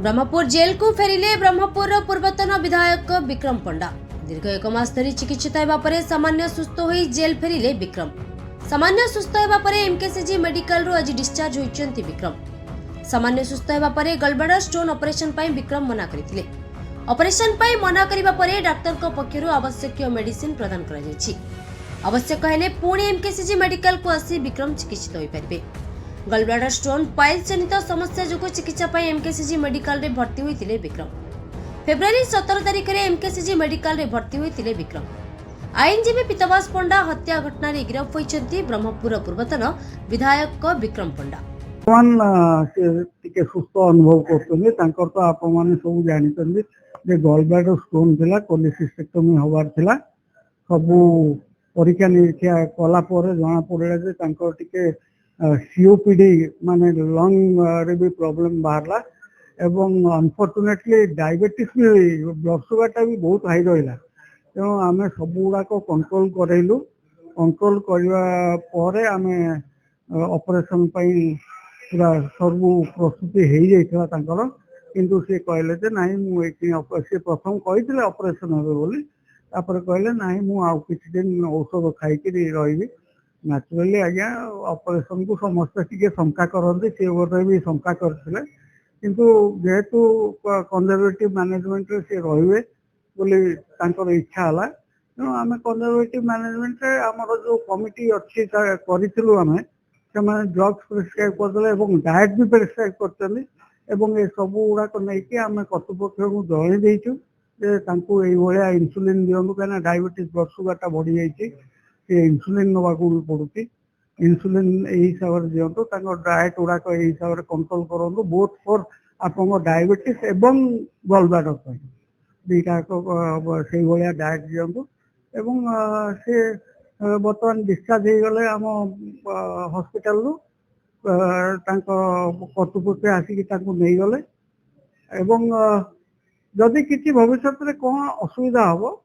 Brahmapur jail को फेरिले ब्रह्मपुर पूर्वतन विधायक विक्रम पंडा। दीर्घ एक मास धरी चिकित्सित हेबा परे सामान्य सुस्थ होई जेल फेरिले विक्रम। सामान्य सुस्थ हेबा परे एमकेसीजी मेडिकल रो आज डिस्चार्ज होइचंती विक्रम। सामान्य सुस्थ हेबा परे गलब्लाडर स्टोन ऑपरेशन पई विक्रम मना करिथिले। ऑपरेशन पई मना करिबा परे डाक्टर को पक्षरु आवश्यक मेडिसिन प्रदान करा जायछि। आवश्यक हेले पुणी एमकेसीजी मेडिकल को आसी विक्रम चिकित्सित होई परिबे। गलब्लाडर स्टोन पाइल्स जनित समस्या जो चिकित्सा पाई एमकेसीजी मेडिकल रे भर्ती होइतिले विक्रम। फेब्रुआरी 17 तारिख रे एमकेसीजी मेडिकल रे भर्ती होइतिले विक्रम। आईनजीवी पीतवास पंडा हत्या घटना रे गिरफ होइछंती ब्रह्मपुर पूर्वतन विधायक विक्रम पंडा। टिके सुस्थ अनुभव करते तो आप सब जानते जे गलब्लाडर स्टोन थिला कोलिसिस्टेक्टोमी होबार थिला। सबू परीक्षा निरीक्षा कला जना पड़ा जे टिके सीओपीडी माने लंग रे भी प्रॉब्लम बाहरला एवं अनफॉर्चुनेटली डायबिटीज भी ब्लड सुगर भी बहुत हाई रहा। तेणु आम सब गुड़ाक कंट्रोल करेलु। कंट्रोल करने आम ऑपरेशन पूरा सब प्रस्तुति हो जाता किंतु सी कहले जे नहीं मुझे प्रथम कही ऑपरेशन हे बोली कहले नहीं मुझे किसी दिन औषध खाई रही। नेचुरली आज्ञा ऑपरेशन को समस्ते टी शंका करते सी बोधे भी शंका करते किंतु जेहेतु कंजर्वेटिव मैनेजमेंट सी रे बोली इच्छा है। तेणु आम कंजर्वेटिव मैनेजमेंट आमर जो कमिटी अच्छी करूँ आम से ड्रग्स प्रेस्क्राइब करदे डाएट भी प्रेस्क्राइब कर सब गुड़ाक नहीं आम कर्तृपक्ष को जन देचु ये इन्सुलिन दिंतु कहीं डायबिटीज ब्लड सुगर बढ़ी जाइए इन्सुलिन नवा पड़ुची। इन्सुलिन हिसाब से दिंतु डाएट गुड़ाक हिसाब से कंट्रोल करूँ बोथ फॉर आप डायबिटीज एवं गलब्लाडर दुईटाक से भाया डाएट दिंतु सी बर्तमान डिस्चार्ज हो गले आम हॉस्पिटल रु कर्तृपक्ष आसिक नहीं गले जदि किसी भविष्य में कौन असुविधा हम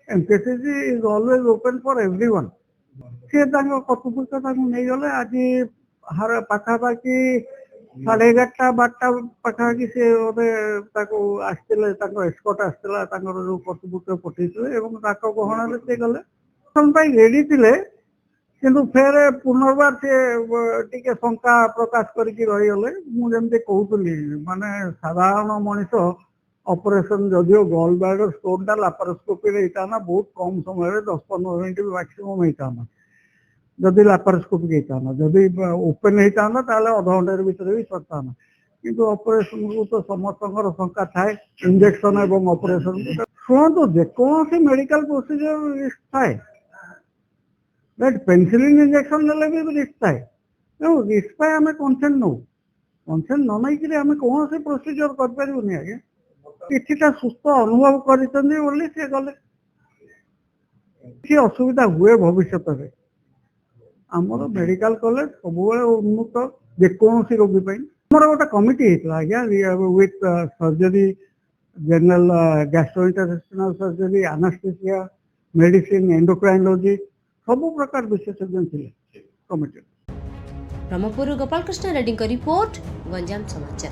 MKCG is always open for everyone. सी कर्तृपक्ष नहीं गले आज हर पाखापाखि 11:30 12 पाखापाखि सी आसते एक्सपर्ट आसला जो कर्तृपक्ष पठे गहन से गले रेडी थे किंतु फेर पुनर्बार से टिके शंका प्रकाश करके रहीगले। मुझे कहूली माने साधारण मनीष ऑपरेशन जदिव गलब्लाडर स्टोन टा लापारोस्कोपी होता ना बहुत कम समय 10-15 मिनट भी मैक्सिमम होता ना जदि लापारोस्कोपी होता जदि ओपन होता अध घंटे भीतर भी सरता ना किंतु ऑपरेशन को तो समस्त शंका थाए इंजेक्शन एवं ऑपरेशन शुणु जेकोसी मेडिकल प्रोसीजर रिस्क थाए पेनिसिलिन इंजेक्शन नेले भी रिस्क थाए। तेणु रिस्क आम कनसेंट नौ कनसेंट न नहीं आम कौन से प्रोसीजर करें आगे किसी सुस्थ अनुभव कर गले कि असुविधा हुए भविष्य में आमर मेडिकल कॉलेज सब उन्मुक्त जेकोसी रोगी आमर गोटे कमिटी होता आज्ञा with surgery general gastrointestinal surgery anaesthesia medicine endocrinology सब प्रकार विशेषज्ञ थे कमिटी। ब्रह्मपुर गोपाल कृष्ण रेड्डी रिपोर्ट गंजाम समाचार।